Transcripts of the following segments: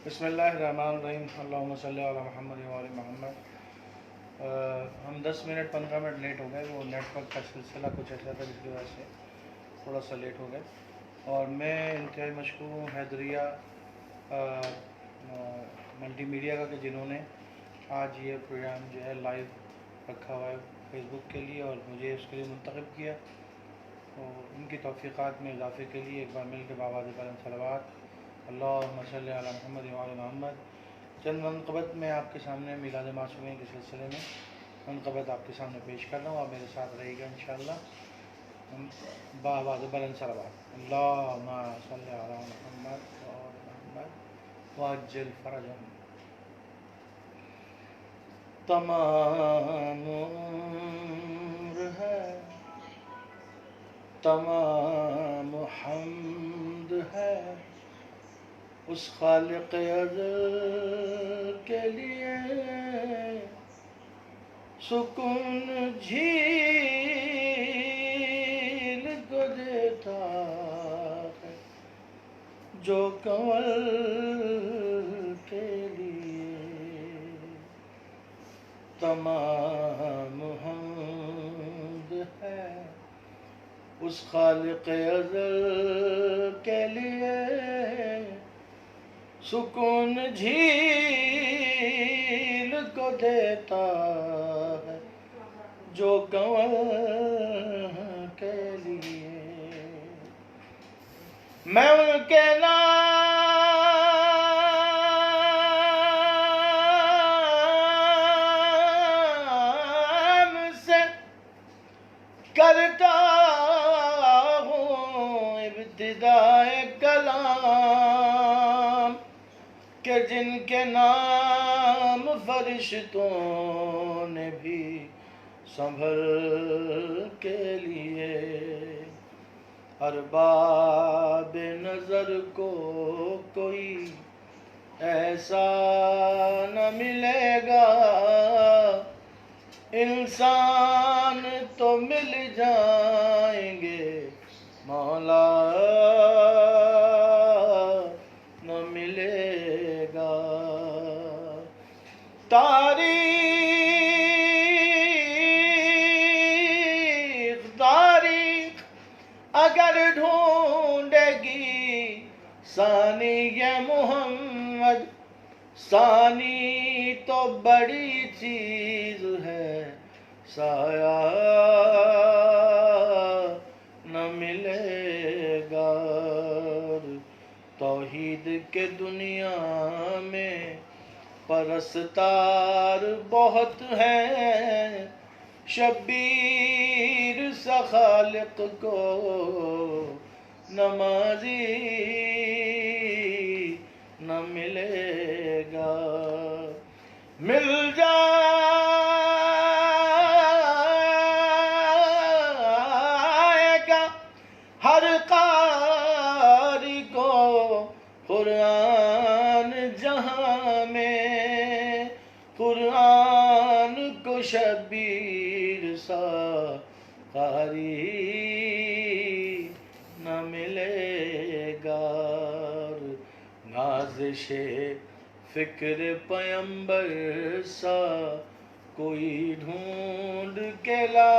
بسم اللہ الرحمن الرحیم اللہم صلی علی محمد و علی محمد۔ ہم 10 منٹ 15 منٹ لیٹ ہو گئے، وہ نیٹ ورک کا سلسلہ کچھ ایسا تھا جس کی وجہ سے تھوڑا سا لیٹ ہو گئے، اور میں انتہائی مشکور ہوں حیدریہ ملٹی میڈیا کا کہ جنہوں نے آج یہ پروگرام جو ہے لائیو رکھا ہوا ہے فیس بک کے لیے اور مجھے اس کے لیے منتخب کیا، اور ان کی توفیقات میں اضافے کے لیے ایک بار مل کے بابا بلند صلوات اللہم صلی علی محمد و علی محمد۔ چند منقبت میں آپ کے سامنے میلاد معصومین کے سلسلے میں منقبت آپ کے سامنے پیش کر رہا ہوں، آپ میرے ساتھ رہے گا انشاءاللہ۔ بابا بلند صلوات اللہم صلی علی محمد و علی محمد وعجل فرجہم۔ تمام عمر ہے، تمام حمد ہے اس خالق ازل کے لیے، سکون جھیل کو دیتا ہے جو کنول کے لیے، تمام حمد ہے اس خالق ازل کے لیے، سکون جھیل کو دیتا ہے جو کنول کے لیے۔ میں ان کے نام سے کرتا ہوں ابتدائے کلام، کہ جن کے نام فرشتوں نے بھی سنبھل کے لیے، ارباب نظر کو کوئی ایسا نہ ملے گا، انسان تو مل جائیں گے مولا نہ ملے گا۔ تاریخ اگر ڈھونڈے گی ثانی محمد، ثانی تو بڑی چیز ہے، سایہ نہ ملے گا۔ توحید کے دنیا میں پرستار بہت ہیں، شبیر سا خالق کو نمازی نہ ملے گا۔ مل جائے گا ہر قاری کو قرآن جہاں میں، قرآن کو شبیر سا قاری نہ ملے گا۔ نازش فکر پیمبر سا کوئی ڈھونڈ کے لا،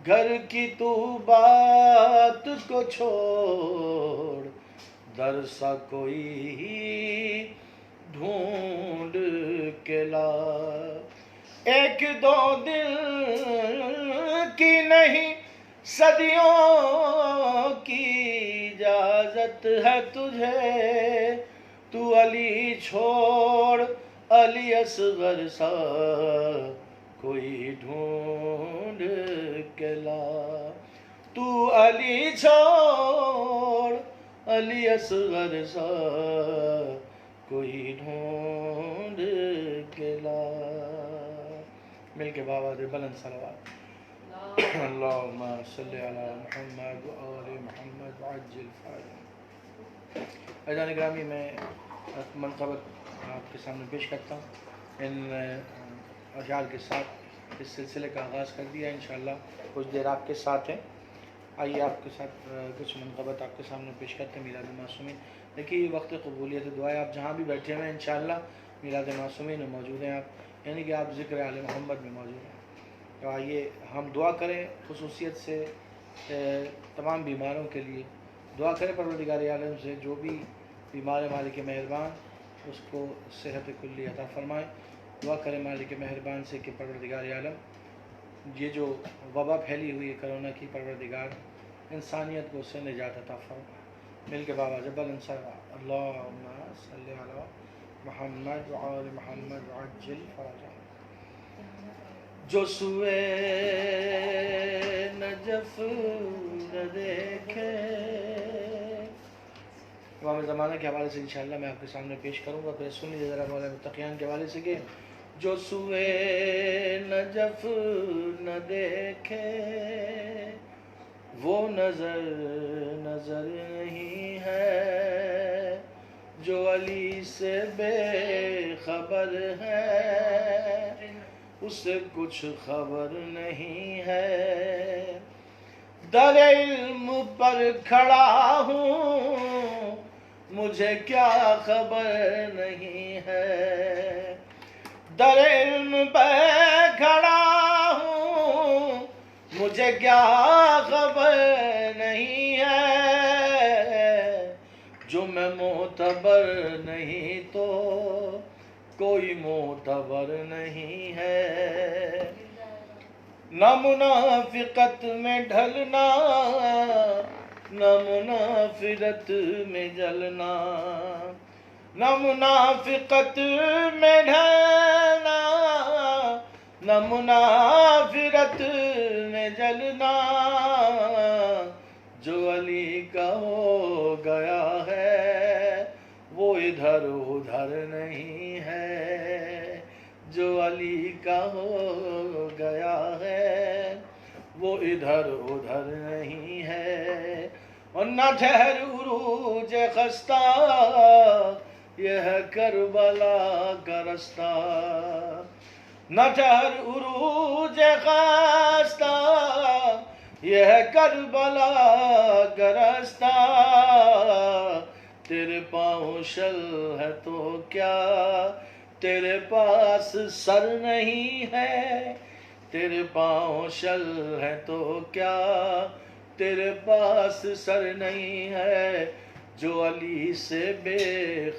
گھر کی تو بات کو چھوڑ در سا کوئی ڈھونڈ کے لا۔ ایک دو دن کی نہیں صدیوں کی اجازت ہے تجھے، تو علی چھوڑ علی اصغر سا کوئی ڈھونڈ کے لا، تو علی چھوڑ علی اصغر سا کوئی ڈھونڈ کے لا۔ مل کے بابا دے بلند صلوات اللہم صلی علی محمد و آل محمد وعجل فرجہم۔ عزیزان گرامی، میں منقبت آپ کے سامنے پیش کرتا ہوں، ان اشعار کے ساتھ اس سلسلے کا آغاز کر دیا۔ انشاءاللہ کچھ دیر آپ کے ساتھ ہیں، آئیے آپ کے ساتھ کچھ منقبت آپ کے سامنے پیش کرتے ہیں میلاد معصومین. دیکھیے یہ وقت قبولیت دعا ہے. آپ جہاں بھی بیٹھے ہوئے ہیں انشاءاللہ میلاد معصومین میں موجود ہیں آپ، یعنی کہ آپ ذکر آل محمد میں موجود ہیں. تو آئیے ہم دعا کریں خصوصیت سے تمام بیماروں کے لیے. دعا کریں پروردگار عالم سے جو بھی بیمار مالک مہربان اس کو صحت کلی عطا فرمائے. دعا کریں مالک مہربان سے کہ پروردگار عالم یہ جو وبا پھیلی ہوئی ہے کرونا کی، پروردگار انسانیت کو اس سے نجات عطا فرمائے. مل کے بابا جبل انصار اللہم صلی علی محمد وعلی محمد وعجل فرجہ. جو سوئے نجف نہ دیکھے، امام زمانہ کے حوالے سے انشاءاللہ میں آپ کے سامنے پیش کروں گا. پھر سن لیجیے ذرا مولا متقیان کے حوالے سے کہ جو سوئے نجف نہ دیکھے وہ نظر نظر نہیں ہے، جو علی سے بے خبر ہے اسے کچھ خبر نہیں ہے. در علم پر کھڑا ہوں مجھے کیا خبر نہیں ہے. در علم پر کھڑا ہوں مجھے کیا خبر نہیں ہے. جو میں معتبر نہیں تو کوئی معتبر نہیں ہے. نہ منافقت میں ڈھلنا نہ منافرت میں جلنا، نہ منافقت میں ڈھلنا نہ منافرت میں جلنا. جو علی کا ہو گیا ہے وہ ادھر ادھر نہیں ہے. جو علی کا ہو گیا ہے وہ ادھر ادھر نہیں ہے. اور نہ ٹھہر عروج خستہ یہ ہے کربلا کا رستہ. نہ ٹھہر عروج خستہ یہ ہے کربلا کا رستہ. تیرے پاؤں شل ہے تو کیا تیرے پاس سر نہیں ہے. تیرے پاؤں شل ہے تو کیا تیرے پاس سر نہیں ہے. جو علی سے بے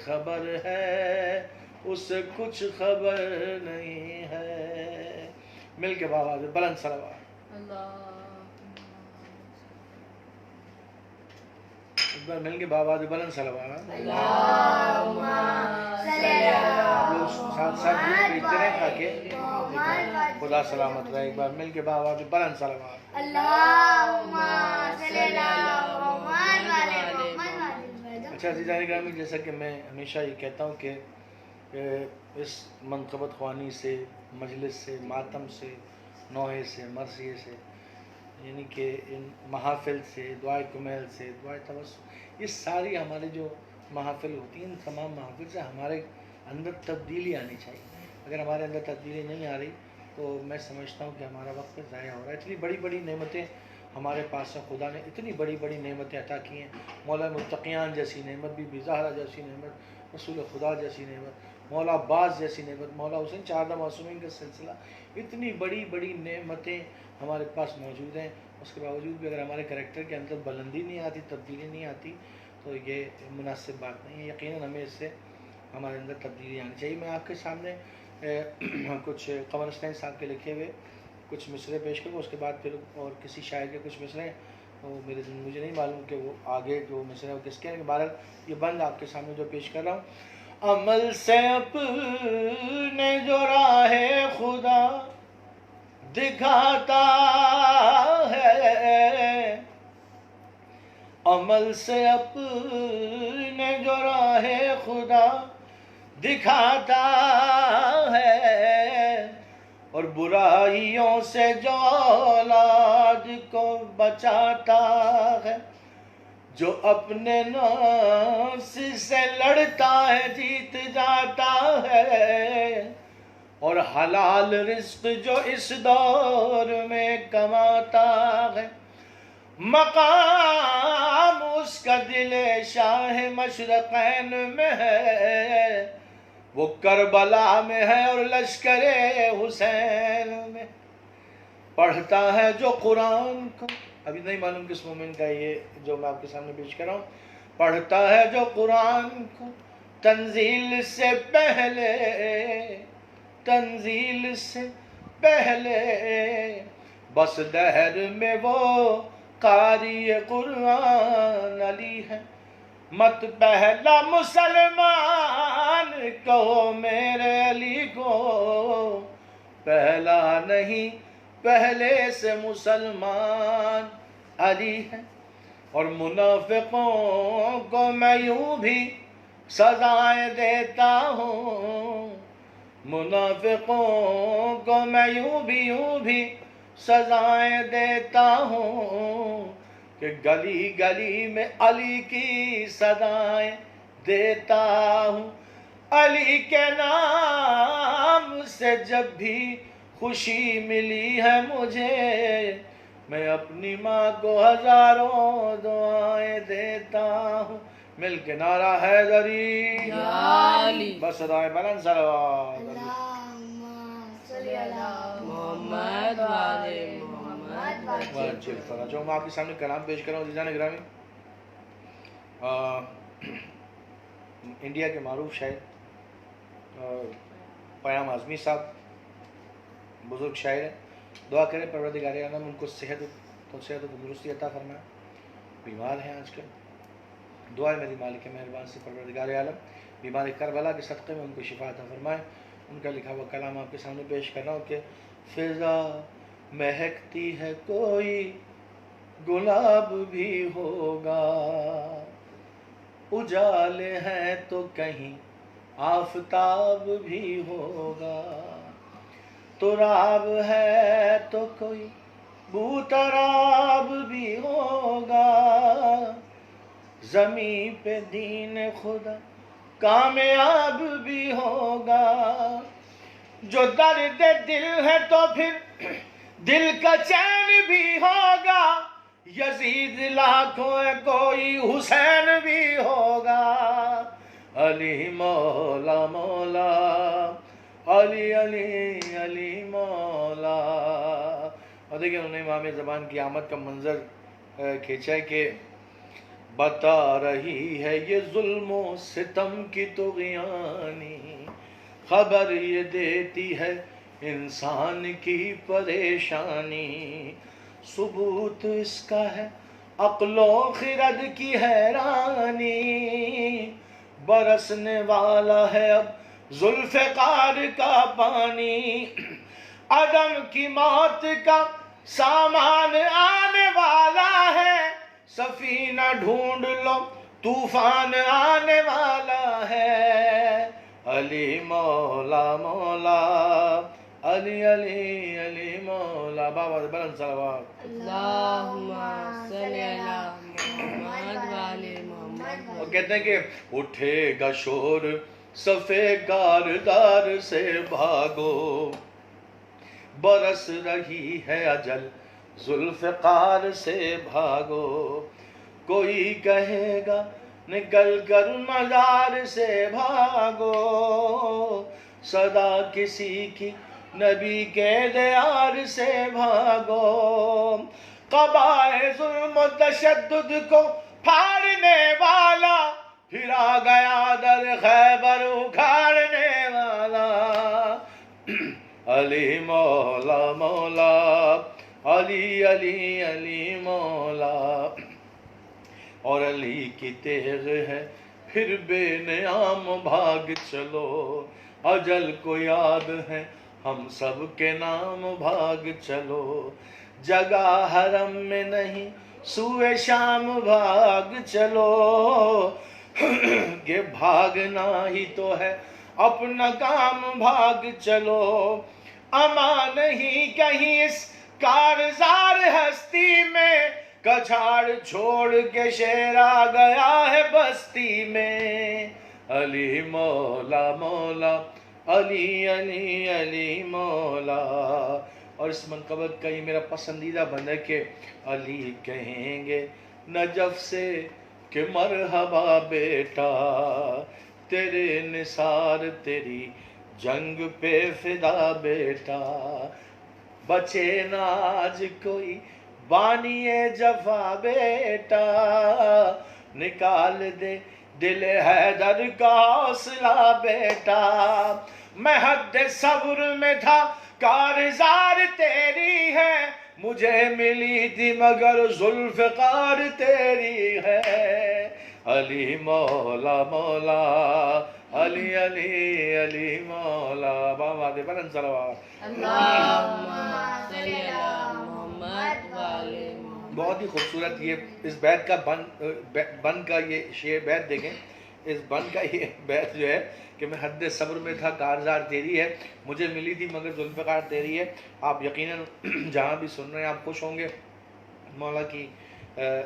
خبر ہے اسے کچھ خبر نہیں ہے. مل کے بابا بلند صلوات. ایک بار مل کے بابا بلند صلوات. اللہم صلی آپ لوگ اللہ ساتھ ساتھ بیچتے رہیں تاکہ خدا سلامت رہے. ایک بار مل کے بابا بلند صلوات. اللہم صلی اللہ محمد. اچھا عزیزان گرامی، جیسا کہ میں ہمیشہ یہ کہتا ہوں کہ اس منقبت خوانی سے، مجلس سے، ماتم سے، نوحے سے، مرثیے سے، یعنی کہ ان محافل سے، دعائے کمیل سے، دعائے توسل، یہ ساری ہمارے جو محافل ہوتی ہیں ان تمام محافل سے ہمارے اندر تبدیلی آنی چاہیے. اگر ہمارے اندر تبدیلی نہیں آ رہی تو میں سمجھتا ہوں کہ ہمارا وقت ضائع ہو رہا ہے. اتنی بڑی بڑی نعمتیں ہمارے پاس ہیں، خدا نے اتنی بڑی بڑی نعمتیں عطا کی ہیں. مولا متقیان جیسی نعمت، بی بی زہرا جیسی نعمت، رسول خدا جیسی نعمت، مولا عباس جیسی نعمت، مولا حسین، 14 معصومین کا سلسلہ، اتنی بڑی بڑی نعمتیں ہمارے پاس موجود ہیں. اس کے باوجود بھی اگر ہمارے کریکٹر کے اندر بلندی نہیں آتی، تبدیلی نہیں آتی تو یہ مناسب بات نہیں ہے. یقیناً ہمیں اس سے ہمارے اندر تبدیلی آنی چاہیے. میں آپ کے سامنے کچھ قمر حسین صاحب کے لکھے ہوئے کچھ مصرے پیش کروں، اس کے بعد پھر اور کسی شاعر کے کچھ مصرے ہیں وہ مجھے نہیں معلوم کہ وہ آگے جو مصرے وہ کس کے ہیں. بہرحال یہ بند آپ کے سامنے جو پیش کر رہا ہوں. عمل سے اپنے جو راہ خدا دکھاتا ہے، عمل سے اپنے جو راہ خدا دکھاتا ہے، اور برائیوں سے جو اولاد کو بچاتا ہے. جو اپنے نفس سے لڑتا ہے جیت جاتا ہے، اور حلال رزق جو اس دور میں کماتا ہے. مقام اس کا دل شاہ مشرقین میں ہے، وہ کربلا میں ہے اور لشکر حسین میں۔ پڑھتا ہے جو قرآن کو، ابھی نہیں معلوم کس مومن کا یہ جو میں آپ کے سامنے پیش کر رہا ہوں، پڑھتا ہے جو قرآن کو تنزیل سے پہلے، تنزیل سے پہلے، بس دہر میں وہ قاری قرآن علی ہے۔ مت پہلا مسلمان کہو میرے علی کو، پہلا نہیں پہلے سے مسلمان علی ہے۔ اور منافقوں کو میں یوں بھی سزائیں دیتا ہوں، منافقوں کو میں یوں بھی سزائیں دیتا ہوں، کہ گلی گلی میں علی کی صدائیں دیتا ہوں۔ علی کے نام سے جب بھی خوشی ملی ہے مجھے، میں اپنی ماں کو ہزاروں دعائیں دیتا ہوں۔ مل کے نعرہ حیدری، یا علی، بس صدائیں بلند صلوات۔ اللہم صلی علی محمد والے محمد واجب فرا جو میں آپ کے سامنے کلام پیش کر رہا ہوں عزیزان گرامی، انڈیا کے معروف شاعر پیام اعظمی صاحب بزرگ شاعر ہیں، دعا کریں پروردگار عالم ان کو صحت و تندرستی عطا فرمائے، بیمار ہیں آج کل، دعا ہے میری مالک مہربان سے پروردگار عالم بیمار کربلا کے صدقے میں ان کو شفا عطا فرمائے۔ ان کا لکھا ہوا کلام آپ کے سامنے پیش کر رہا ہوں کہ فضا مہکتی ہے کوئی گلاب بھی ہوگا، اجالے ہیں تو کہیں آفتاب بھی ہوگا، تراب ہے تو کوئی بوتراب بھی ہوگا، زمین پہ دین خدا کامیاب بھی ہوگا، جو درد دل ہے تو پھر دل کا چین بھی ہوگا، یزید لاکھوں ہے کوئی حسین بھی ہوگا، علی مولا مولا، علی علی علی مولا۔ اور دیکھیں انہوں نے امام زمان کی آمد کا منظر کھینچا ہے کہ بتا رہی ہے یہ ظلم و ستم کی طغیانی، خبر یہ دیتی ہے انسان کی پریشانی، ثبوت اس کا ہے عقل و خرد کی حیرانی، برسنے والا ہے اب ذوالفقار کا پانی، عدم کی موت کا سامان آنے والا ہے، سفینہ ڈھونڈ لو طوفان آنے والا ہے، علی مولا مولا، علی علی علی مولا، بابا بلند صلوات۔ اللہم صلی علی محمد والے محمد۔ وہ کہتے ہیں کہ اٹھے گا شور صفے کاردار سے بھاگو، برس رہی ہے اجل ذوالفقار سے بھاگو، کوئی کہے گا نکل کر مزار سے بھاگو، صدا کسی کی نبی کے دیار سے بھاگو، قبائے ظلم و تشدد کو پھاڑنے والا پھر آ گیا در خیبر اکھاڑنے والا، علی مولا مولا، علی علی علی مولا، اور علی کی تیغ ہے پھر بے نیام بھاگ چلو، اجل کو یاد ہے ہم سب کے نام بھاگ چلو، جگہ حرم میں نہیں سوئے شام بھاگ چلو، کہ بھاگنا ہی تو ہے اپنا کام بھاگ چلو، اما نہیں کہیں اس کارزار ہستی میں، کچھاڑ چھوڑ کے شیر آ گیا ہے بستی میں، علی مولا مولا، علی علی علی مولا، اور اس منقبت کا یہ میرا پسندیدہ بند ہے کہ علی کہیں گے نجف سے کہ مرحبا بیٹا، تیرے نثار تیری جنگ پہ فدا بیٹا، بچے نہ آج کوئی بانی جفا بیٹا، نکال دے دل حیدر کا حوصلہ بیٹا، میں حد صبر میں تھا کارزار تیری ہے، مجھے ملی تھی مگر ذوالفقار تیری ہے، علی مولا مولا، علی علی علی مولا، بابا دے بلند صلوات۔ اللہم صلی علی محمد وعلی محمد۔ بہت ہی خوبصورت یہ اس بیت کا بند کا یہ شعر بیت دیکھیں، اس بند کا یہ بیت جو ہے کہ میں حد صبر میں تھا کارزار تیری ہے، مجھے ملی تھی مگر ذوالفقار تیری ہے۔ آپ یقیناً جہاں بھی سن رہے ہیں آپ خوش ہوں گے مولا کی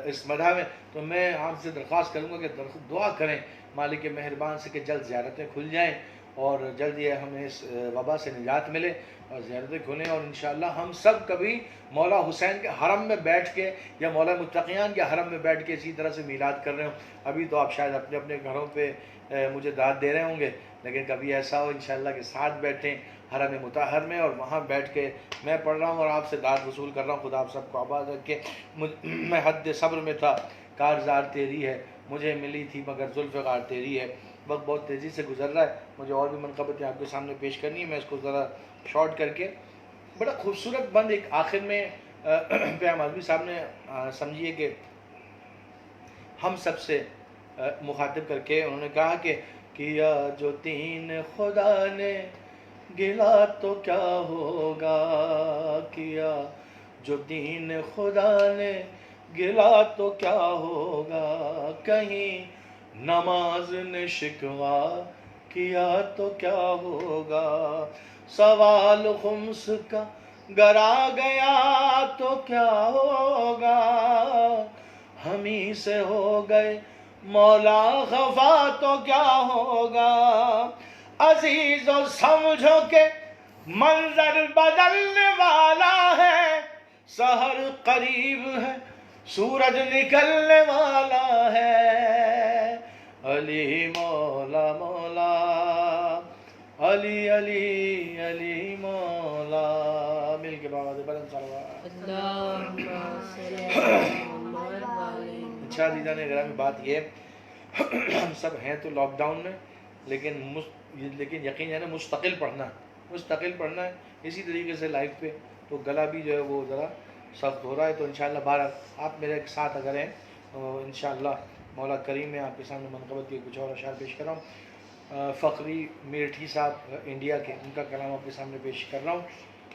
اس مدح میں، تو میں آپ سے درخواست کروں گا کہ دعا کریں مالک مہربان سے کہ جلد زیارتیں کھل جائیں اور جلد یہ ہمیں اس وبا سے نجات ملے اور زیارتیں کھلیں، اور انشاءاللہ ہم سب کبھی مولا حسین کے حرم میں بیٹھ کے یا مولا متقیان کے حرم میں بیٹھ کے اسی طرح سے میلاد کر رہے ہوں۔ ابھی تو آپ شاید اپنے اپنے گھروں پہ مجھے داد دے رہے ہوں گے، لیکن کبھی ایسا ہو انشاءاللہ کہ ساتھ بیٹھیں حرم مطہر میں اور وہاں بیٹھ کے میں پڑھ رہا ہوں اور آپ سے داد وصول کر رہا ہوں۔ خدا آپ سب کو آباد رکھے۔ میں حد صبر میں تھا کارزار تیری ہے، مجھے ملی تھی مگر ذوالفقار تیری ہے۔ وقت بہت تیزی سے گزر رہا ہے، مجھے اور بھی منقبتیں آپ کے سامنے پیش کرنی ہے، میں اس کو ذرا شارٹ کر کے بڑا خوبصورت بند ایک آخر میں پیام اعظمی صاحب نے سمجھیے کہ ہم سب سے مخاطب کر کے انہوں نے کہا کہ کیا جو دین خدا نے گلا تو کیا ہوگا، کیا جو دین خدا نے گلا تو کیا ہوگا، کہیں نماز نے شکوا کیا تو کیا ہوگا، سوال خمس کا گر آ گیا تو کیا ہوگا، ہم ہی سے ہو گئے مولا خفا تو کیا ہوگا، عزیزو سمجھو کہ منظر بدلنے والا ہے، سحر قریب ہے سورج نکلنے والا ہے، علی مولا مولا، علی علی علی مولا، مل کے بابا دے بلند صلوات۔ اللہم صلی علی محمد وعلی محمد۔ اچھا دیدان گرامی، بات یہ ہم سب ہیں تو لاک ڈاؤن میں، لیکن یقین ہے نا مستقل پڑھنا ہے اسی طریقے سے لائف پہ، تو گلا بھی جو ہے وہ ذرا سخت ہو رہا ہے، تو انشاءاللہ بہرحال آپ میرے ساتھ اگر ہیں تو انشاءاللہ مولا کریم میں آپ کے سامنے منقبت کے کچھ اور اشعار پیش کر رہا ہوں۔ فخری میرٹھی صاحب انڈیا کے، ان کا کلام آپ کے سامنے پیش کر رہا ہوں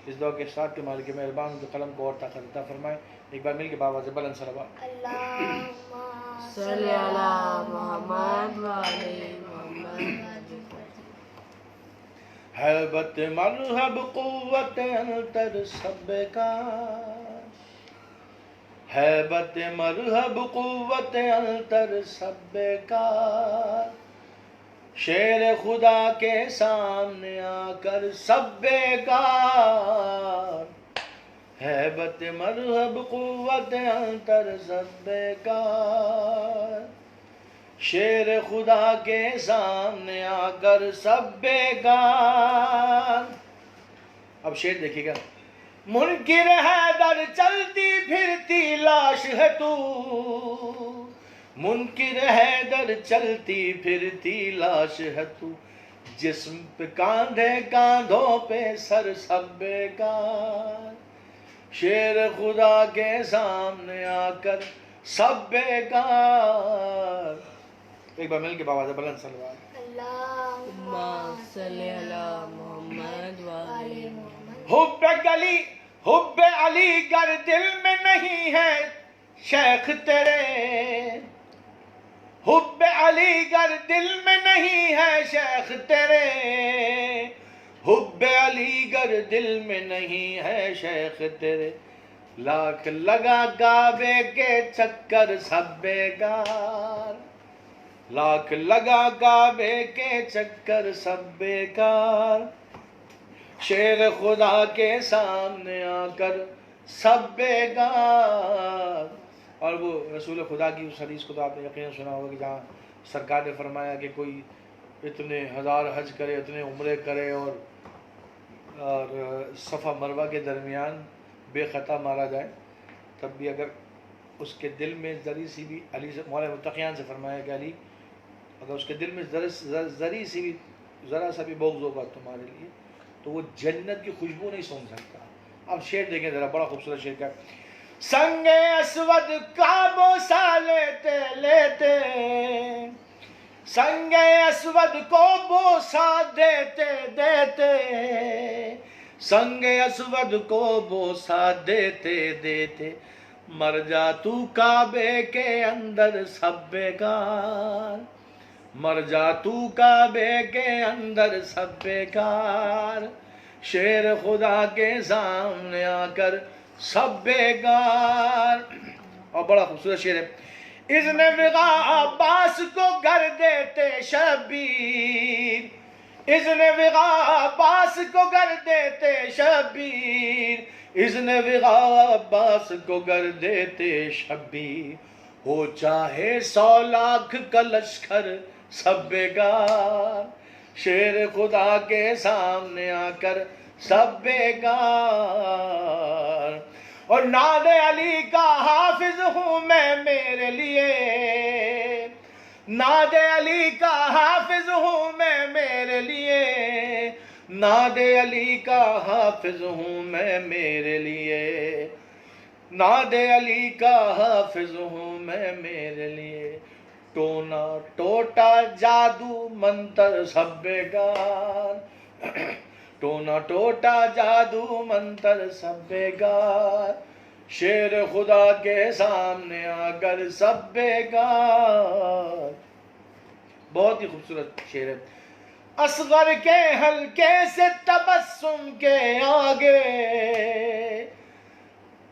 اس دعا کے ساتھ کہ مالک مہربان ان کے قلم کو اور طاقت عطا فرمائے۔ ایک بار مل کے بابا سے بلند صلوات۔ صلی علی محمد وعلی محمد۔ حیبت مذہب قوت انتر سب کا، حیبت مذہب قوت انتر سب کا، شیر خدا کے سامنے آ کر سب بیکار، حیبت مذہب قوت انتر سب بیکار، شیر خدا کے سامنے آ کر سب بیکار۔ اب شعر دیکھیے گا، منکر حیدر چلتی پھرتی لاش ہے تو، منکر حیدر چلتی پھرتی لاش ہے تو، جسم پہ کاندھے کاندھوں پہ سر سب بیکار، شیر خدا کے سامنے آ کر سب بیکار۔ ایک بار مل کے بابا سے بلند صلوات۔ اللہم صلی علی محمد وعلی محمد۔ حب علی گر دل میں نہیں ہے شیخ تیرے، حب علی گر دل میں نہیں ہے شیخ تیرے، حب علی گر دل میں نہیں ہے شیخ تیرے، لاکھ لگا کعبے کے چکر سب بیکار، لاکھ لگا کعبے کے چکر سب بیکار، شیر خدا کے سامنے آ کر سب بیگار. اور وہ رسول خدا کی اس حدیث کو تو آپ نے یقیناً سنا ہوگا کہ جہاں سرکار نے فرمایا کہ کوئی اتنے ہزار حج کرے، اتنے عمرے کرے اور صفا مروہ کے درمیان بے خطا مارا جائے، تب بھی اگر اس کے دل میں ذری سی بھی، علی سے مولا متقیان سے فرمایا کہ علی اگر اس کے دل میں ذری سی بھی، ذرا سا بھی بغض ہوگا تمہارے لیے تو وہ جنت کی خوشبو نہیں سونگھ سکتا. اب شعر دیکھیں ذرا، بڑا خوبصورت شعر کا. سنگ اسود کا بوسہ لیتے لیتے، سنگ اسود کو بوسہ دیتے دیتے، سنگ اسود کو بوسہ دیتے دیتے، مر جا تو کعبے کے اندر سب بیکار، مر جا تو کعبے کے اندر سب بیکار، شیر خدا کے سامنے آ کر سب بیکار. اور بڑا خوبصورت شعر ہے. اذن وغا عباس کو گر دیتے شبیر، اذن وغا عباس کو گر دیتے شبیر، اذن وغا عباس کو گر دیتے شبیر، ہو چاہے 100 لاکھ کا لشکر سب بیکار، شیر خدا کے سامنے آ کر سب بیکار. اور ناد علی کا حافظ ہوں میں میرے لیے، ناد علی کا حافظ ہوں میں میرے لیے، ناد علی کا حافظ ہوں میں میرے لیے، ناد علی کا حافظ ہوں میں میرے لیے، ٹونا ٹوٹا جادو منتر سب بیکار، ٹونا ٹوٹا جادو منتر سب بیکار، شیر خدا کے سامنے آ کر سب بیکار. بہت ہی خوبصورت شعر ہے. اصغر کے ہلکے سے تبسم کے آگے،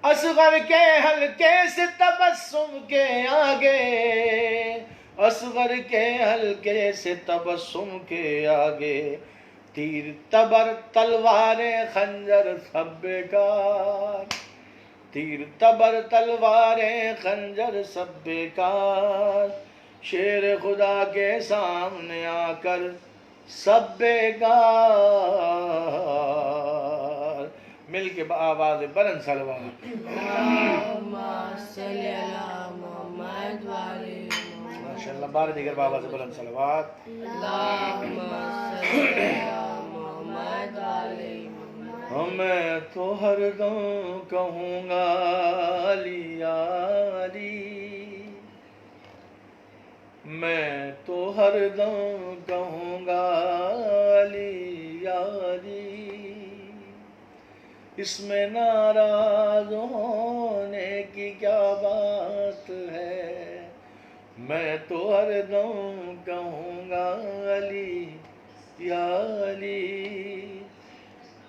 اصغر کے ہلکے سے تبسم کے آگے، اصغر کے ہلکے سے تبسم کے آگے، تیر تبر تلواریں خنجر سب بیکار، تیر تبر تلواریں خنجر سب بیکار، شیر خدا کے سامنے آ کر سب بیکار. مل کے آواز بلند صلوات. اللہم صلی علی محمد وعلی محمد. ماشاءاللہ، بار دیگر آواز بلند صلوات. اللہم صلی علی محمد وعلی محمد. میں تو ہر دم کہوں گا علی علی، میں تو ہر دم کہوں گا علی علی، اس میں ناراض ہونے کی کیا بات ہے، میں تو ہر دم کہوں گا علی یا علی،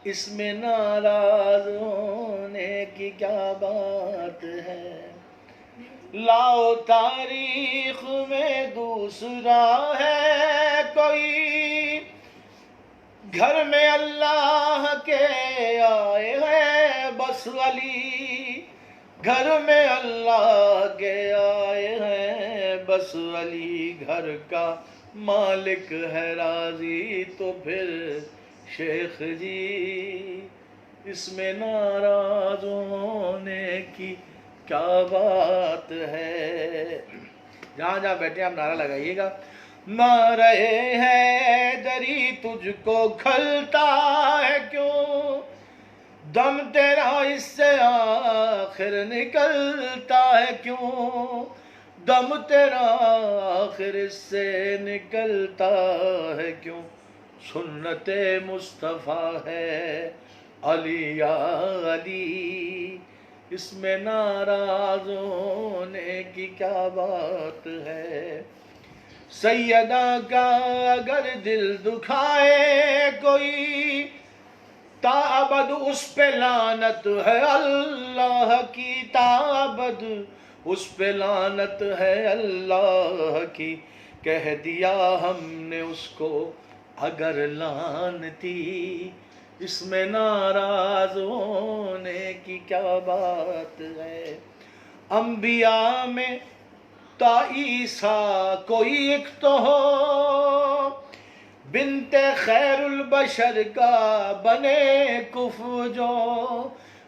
اس میں ناراض ہونے کی کیا بات ہے. لاؤ تاریخ میں دوسرا ہے کوئی، گھر میں اللہ کے آئے ہیں بس علی، گھر میں اللہ کے آئے ہیں بس علی، گھر کا مالک ہے راضی تو پھر شیخ جی، اس میں ناراض ہونے کی کیا بات ہے. جہاں جہاں بیٹھے آپ نعرہ لگائیے گا. نہ رہے ہے دری تجھ کو کھلتا ہے کیوں، دم تیرا اس سے آخر نکلتا ہے کیوں، دم تیرا آخر اس سے نکلتا ہے کیوں، سنت مصطفیٰ ہے علی یا علی، اس میں ناراض ہونے کی کیا بات ہے. سیدہ کا اگر دل دکھائے کوئی، تابد اس پہ لعنت ہے اللہ کی، تابد اس پہ لعنت ہے اللہ کی، کہہ دیا ہم نے اس کو اگر لعنتی، اس میں ناراض ہونے کی کیا بات ہے؟ انبیاء میں تا عیسیٰ کوئی ایک تو ہو، بنت خیر البشر کا بنے کف جو،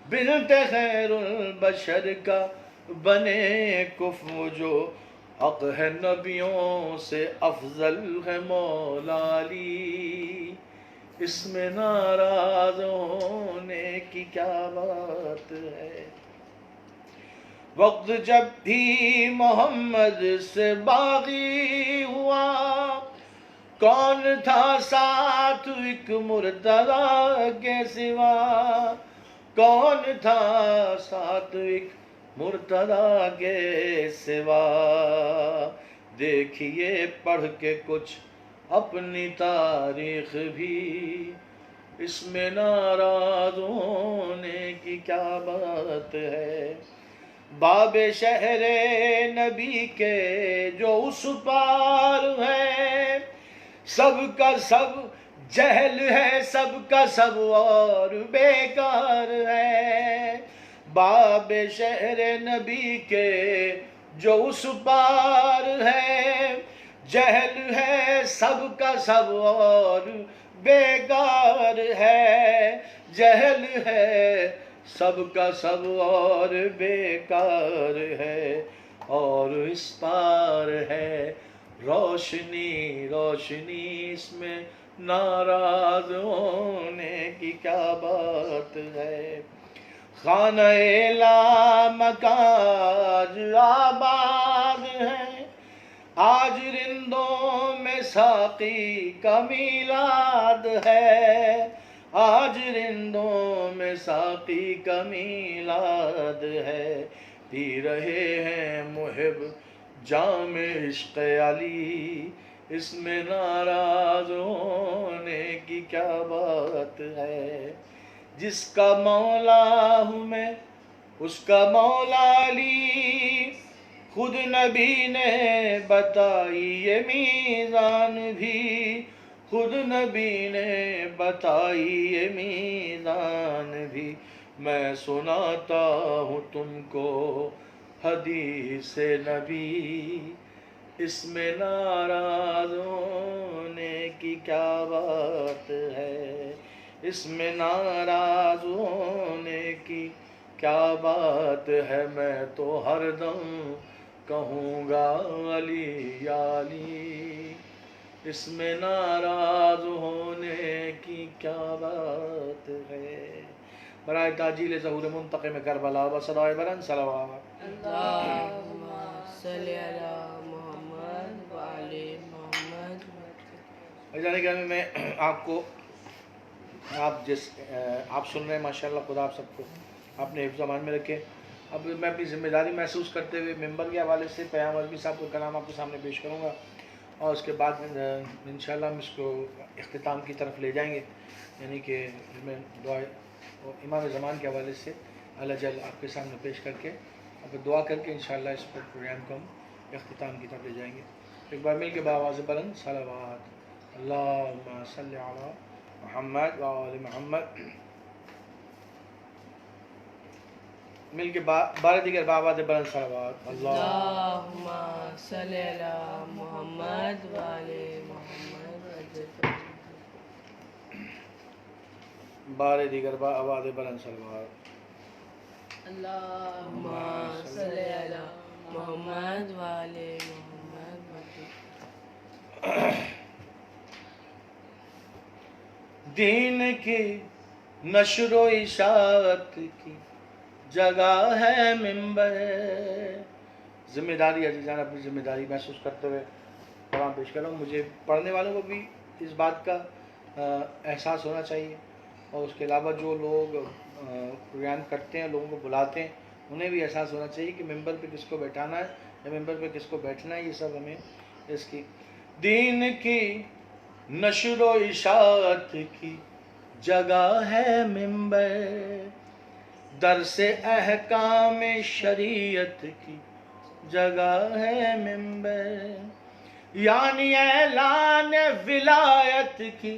بنت خیر البشر کا بنے کف جو، حق ہے نبیوں سے افضل ہے مولا علی، اس میں ناراض ہونے کی کیا بات ہے؟ وقت جب بھی محمد سے باغی ہوا، کون تھا ساتھ ایک مرتضیٰ کے سوا، کون تھا ساتھ ایک مرتضیٰ کے سوا؟ دیکھیے پڑھ کے کچھ اپنی تاریخ بھی، اس میں ناراض ہونے کی کیا بات ہے؟ باب شہر نبی کے جو اس پار ہے، سب کا سب جہل ہے، سب کا سب اور بیکار ہے۔ باب شہر نبی کے جو اس پار ہے، جہل ہے سب کا سب اور بیکار ہے، جہل ہے سب کا سب اور بیکار ہے، اور اس پار ہے روشنی روشنی، اس میں ناراض ہونے کی کیا بات ہے؟ خانہ لامکان آباد ہے، آج رندوں میں ساقی کا میلاد ہے، آج رندوں میں ساقی کا میلاد ہے، پی رہے ہیں محب جام عشق علی، اس میں ناراض ہونے کی کیا بات ہے؟ جس کا مولا ہوں میں اس کا مولا علی، خود نبی نے بتائی یہ میزان بھی، خود نبی نے بتائی یہ میزان بھی، میں سناتا ہوں تم کو حدیث نبی، اس میں ناراض ہونے کی کیا بات ہے؟ اس میں ناراض ہونے کی کیا بات ہے؟ میں تو ہر دم کہوں گا علی یا علی، اس میں ناراض ہونے کی کیا بات ہے؟ برائے تاجیل ظہور منتقم کربلا بصدائے بلند صلوات۔ اللہم صلی علی محمد وعلی محمد۔ جانے کہ میں آپ کو آپ سن رہے ہیں ماشاءاللہ، خدا آپ سب کو اپنے حفظ امان میں رکھے۔ اب میں اپنی ذمہ داری محسوس کرتے ہوئے ممبر کے حوالے سے پیام عظمی صاحب کا کلام آپ کے سامنے پیش کروں گا، اور اس کے بعد انشاءاللہ ہم اس کو اختتام کی طرف لے جائیں گے، یعنی کہ میں دعا امام زمان کے حوالے سے اللہ جل آپ کے سامنے پیش کر کے اب دعا کر کے انشاءاللہ اس پر پروگرام کو ہم اختتام کی طرف لے جائیں گے۔ ایک بار مل کے بآواز بلند صلوات، اللہم صلی علی محمد وآل محمد، مل کے بارہ دیگر بآواز بلند صلوات، اللہم صلی علی محمد وعلی محمد۔ بارہ دیگر بآواز بلند صلوات، اللہم صلی علی محمد وعلی محمد۔ دین کی نشر و اشاعت کی جگہ ہے ممبر، ذمہ داری عزیزان اپنی ذمہ داری محسوس کرتے ہوئے کلام پیش کر رہا ہوں۔ مجھے پڑھنے والوں کو بھی اس بات کا احساس ہونا چاہیے، اور اس کے علاوہ جو لوگ پروگرام کرتے ہیں، لوگوں کو بلاتے ہیں، انہیں بھی احساس ہونا چاہیے کہ ممبر پہ کس کو بیٹھانا ہے یا ممبر پہ کس کو بیٹھنا ہے۔ یہ سب ہمیں اس کی دین کی نشر و اشاعت کی جگہ ہے ممبر، درس احکام شریعت کی جگہ ہے ممبر، یعنی اعلان ولایت کی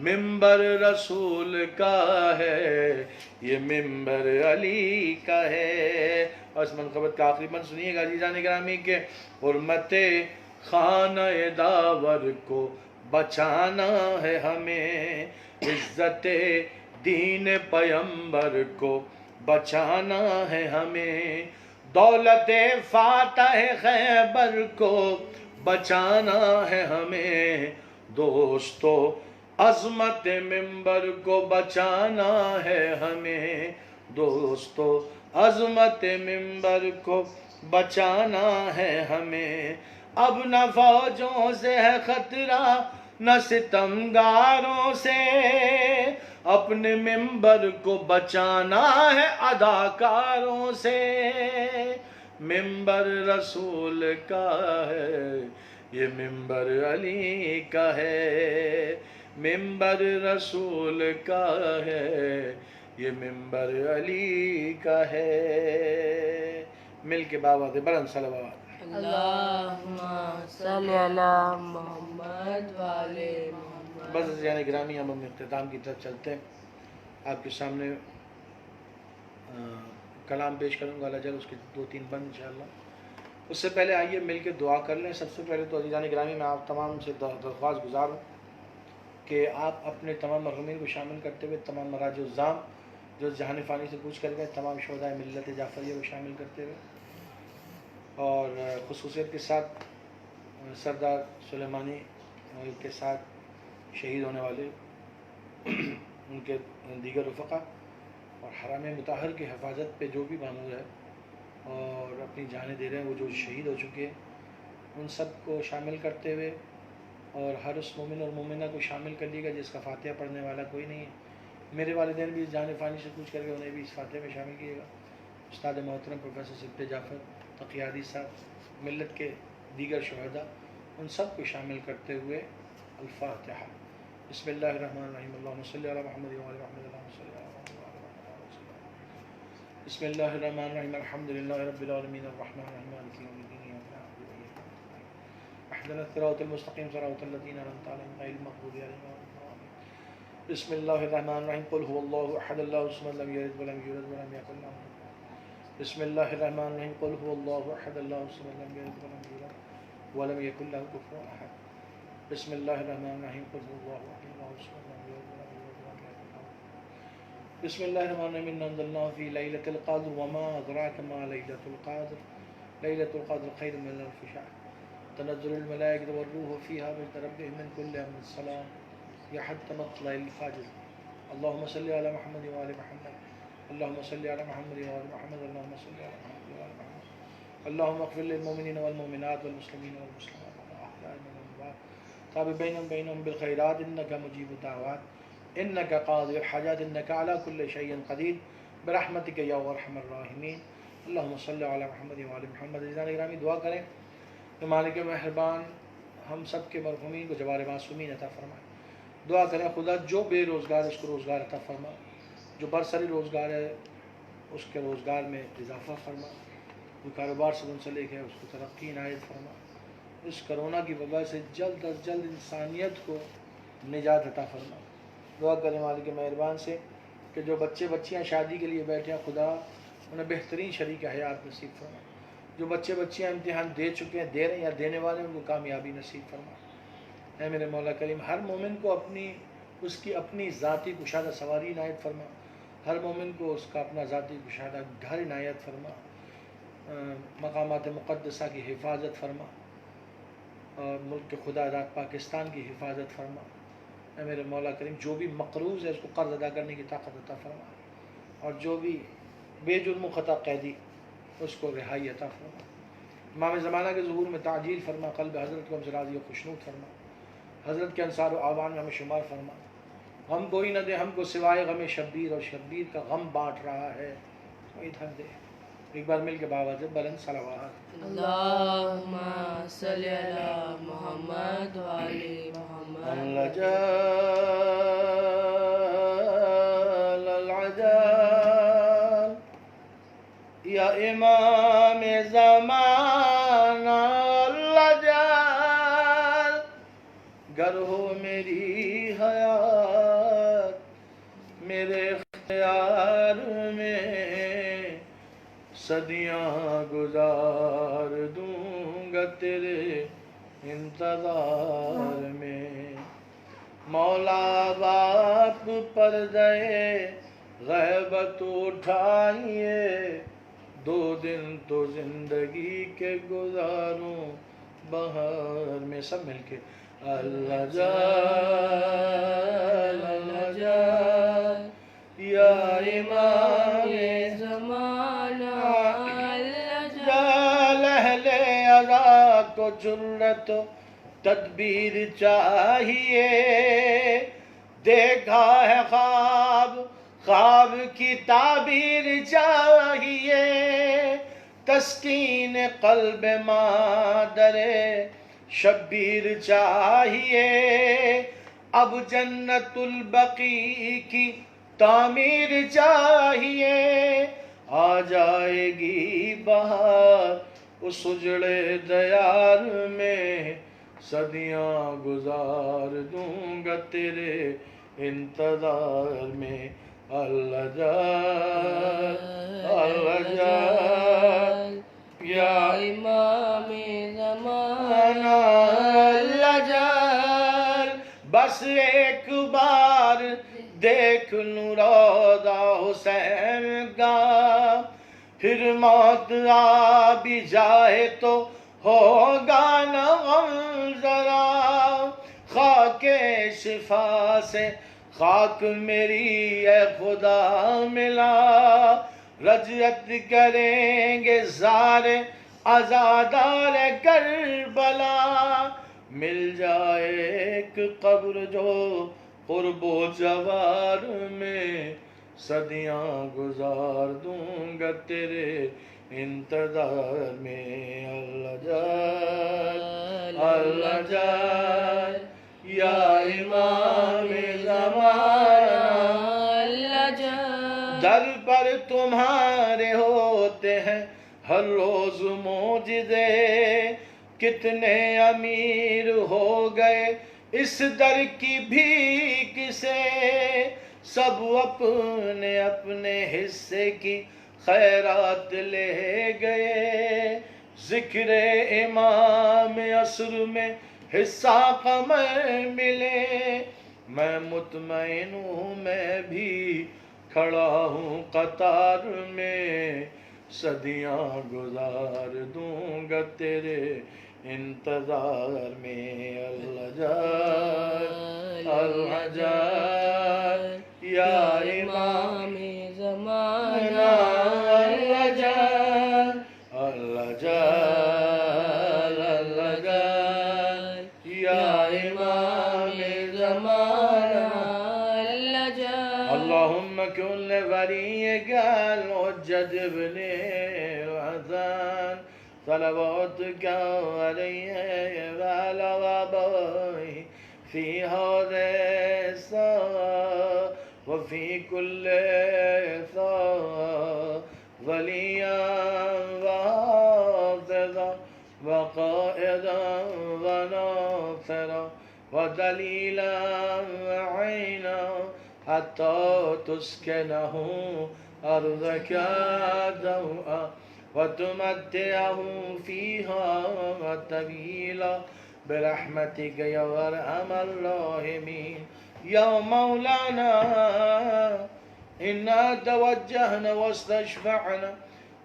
منبر رسول کا ہے، یہ منبر علی کا ہے۔ اور اس منقبت کا آخری بند سنیے گا عزیزان گرامی کے حرمت خانہ داور کو بچانا ہے ہمیں، عزت دین پیمبر کو بچانا ہے ہمیں، دولت فاتح خیبر کو بچانا ہے ہمیں، دوستو عظمت منبر کو بچانا ہے ہمیں، دوستو عظمت منبر کو بچانا ہے ہمیں، اب نہ فوجوں سے ہے خطرہ نہ ستمگاروں سے، اپنے منبر کو بچانا ہے اداکاروں سے، منبر رسول کا ہے، یہ منبر علی کا ہے، منبر رسول کا ہے، یہ منبر علی کا ہے۔ مل کے بابا دے بلند صلوات۔ اللہم صلی علی محمد والے محمد۔ بس یعنی گرامی ہم اختتام کی طرف چلتے ہیں۔ آپ کے سامنے کلام پیش کروں گا اللہ جل، اس کے 2-3 بند انشاءاللہ۔ اس سے پہلے آئیے مل کے دعا کر لیں۔ سب سے پہلے تو عزیزان گرامی میں آپ تمام سے درخواست گزار ہوں کہ آپ اپنے تمام مرحومین کو شامل کرتے ہوئے، تمام مراج الزام جو جہان فانی سے کوچ کر گئے، تمام شہداء ملت جعفریہ کو شامل کرتے ہوئے، اور خصوصیت کے ساتھ سردار سلیمانی کے ساتھ شہید ہونے والے ان کے دیگر رفقا، اور حرم مطہر کی حفاظت پہ جو بھی مامور ہے اور اپنی جانیں دے رہے ہیں، وہ جو شہید ہو چکے ہیں، ان سب کو شامل کرتے ہوئے، اور ہر اس مومن اور مومنہ کو شامل کر لیے گا جس کا فاتحہ پڑھنے والا کوئی نہیں ہے۔ میرے والدین بھی اس جان فانی سے کوچ کر کے، انہیں بھی اس فاتحہ میں شامل کیے گا۔ استاد محترم پروفیسر صدیق جعفر تقیادی صاحب، ملت کے دیگر شہداء، ان سب کو شامل کرتے ہوئے الفاتحہ۔ بسم اللہ الرحمن الرحیم، اللہم صلی علی محمد وعلی محمد، اللہم صلی علی محمد وعلی محمد۔ بسم اللہ الرحمن الرحیم، الحمدللہ رب العالمین، الرحمن الرحیم، مالک یوم الدین، ایاک نعبد و ایاک نستعین، اہدنا الصراط المستقیم، صراط الذین انعمت علیہم غیر المغضوب علیہم ولا الضالین۔ بسم اللہ الرحمن الرحیم، قل هو اللہ احد اللہ الصمد، لم یلد ولم یولد ولم یکن له کفوا احد۔ بسم اللہ الرحمن الرحیم، قل هو اللہ احد اللہ الصمد، لم یلد ولم یولد ولم یکن له کفوا احد۔ بسم اللہ الرحمن الرحیم، قل هو اللہ احد اللہ الصمد، لم یلد ولم یولد ولم یکن له کفوا احد۔ بسم اللہ الرحمن الرحیم، انا انزلناه فی لیلۃ القدر وما ادراک ما لیلۃ القدر، لیلۃ القدر خیر من الف شہر، تنزل الملائکۃ والروح فیہا بإذن ربہم من کل امر سلام ہی حتی مطلع الفجر۔ اللہم صلی علی محمد وآل محمد، اللہم صلی علی محمد وآل محمد، اللہم صلی علی محمد وآل محمد، اللہم اغفر للمؤمنین والمؤمنات والمسلمین والمسلمات والأحیاء منهم والأموات، تاب بینهم بالخیرات انک مجیب الدعوات، انک قاضی الحاجات، انک علی کل شیء قدیر، برحمتک یا ارحم الراحمین، اللہم صلی علی محمد وآل محمد۔ عزیزان گرامی دعا کریں کہ مالک مہربان ہم سب کے مرحومین کو جوار معصومین عطا فرمائے۔ دعا کریں خدا جو بے روزگار ہے اس کو روزگار عطا فرما، جو برسری روزگار ہے اس کے روزگار میں اضافہ فرما، جو کاروبار سے منسلک ہے اس کو ترقی عنایت فرما، اس کرونا کی وبا سے جلد از جلد انسانیت کو نجات عطا فرما۔ دعا کریں مالک مہربان سے کہ جو بچے بچیاں شادی کے لیے بیٹھے ہیں خدا انہیں بہترین شریک حیات نصیب فرما، جو بچے بچیاں امتحان دے چکے ہیں، دے رہے ہیں یا دینے والے ہیں، ان کو کامیابی نصیب فرما۔ اے میرے مولا کریم، ہر مومن کو اس کی اپنی ذاتی کشادہ سواری عنایت فرما، ہر مومن کو اس کا اپنا ذاتی کشادہ گھر عنایت فرما، مقامات مقدسہ کی حفاظت فرما، اور ملک کے خدا داد پاکستان کی حفاظت فرما۔ اے میرے مولا کریم، جو بھی مقروض ہے اس کو قرض ادا کرنے کی طاقت عطا فرما، اور جو بھی بے جرم و خطا قیدی اس کو رہائی عطا فرما۔ امام زمانہ کے ظہور میں تعجیل فرما، قلب حضرت کو ہم سے راضی و خوشنود فرما، حضرت کے انصار و اعوان میں ہمیں شمار فرما۔ غم کوئی نہ دے ہم کو سوائے غم شبیر، اور شبیر کا غم بانٹ رہا ہے تو ادھر دے۔ ایک بار مل کے باواز بلند صلوات۔ اللہم صلی علی محمد وآل محمد۔ العجل العجل یا امام زمانہ، العجل گر ہو میری حیات تیرے اختیار میں صدیاں گزار دوں گا تیرے انتظار میں مولا باپ پردے غیبت اٹھائیے 2 دن تو زندگی کے گزاروں بہار میں سب مل کے اللہ جان یا امام زمانہ جان اہل عزا کو جرت و تدبیر چاہیے دیکھا ہے خواب کی تعبیر چاہیے تسکین قلب مادر شبیر چاہیے اب جنت البقیع کی تعمیر چاہیے آ جائے گی بہار اس اجڑے دیار میں صدیاں گزار دوں گا تیرے انتظار میں اللہ جان یا امام زمانہ اللہ جان بس ایک بار دیکھ لوں روضہ حسین کا پھر موت آ بھی جائے تو ہوگا نہ غم ذرا خاک شفا سے خاک میری اے خدا ملا رجعت کریں گے زار عزادار کربلا مل جائے ایک قبر جو قرب و جوار میں صدیاں گزار دوں گا تیرے انتظار میں اللہ جان یا امام زمانہ اللہ جان در پر تمہارے ہوتے ہیں ہر روز معجزے کتنے امیر ہو گئے اس در کی بھیک سے سب اپنے اپنے حصے کی خیرات لے گئے ذکر امام عصر میں حصہ قمر ملے میں مطمئن ہوں میں بھی کھڑا ہوں قطار میں صدیاں گزار دوں گا تیرے انتظار میں اللہ جان یا امام زمانہ اللہ جان یا امام زمانہ اللہ جان اللهم كن لوليك الحجة ابن الحسن صلواتك عليه وعلى آبائه في هذا الساعة وفي كل ساعة وليا وحافظا وقائدا وناصرا ودليلا وعينا حتى تسكنه أرضك دوءا وتمتعه فيها طويلا برحمتك يا أرحم الراحمين يا مولانا إنا توجهنا واستشفعنا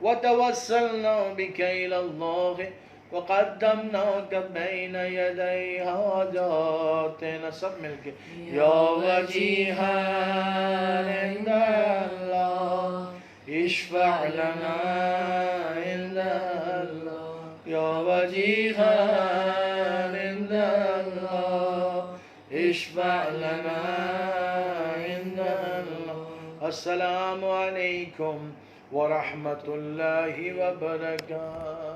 وتوسلنا بك إلى الله وقدمناك بين يدي حاجاتنا سب مل کے یا وجیہا عند اللہ اشفع لنا عند اللہ یا وجیہا عند اللہ اشفع لنا عند اللہ السلام علیکم ورحمۃ اللہ وبرکاتہ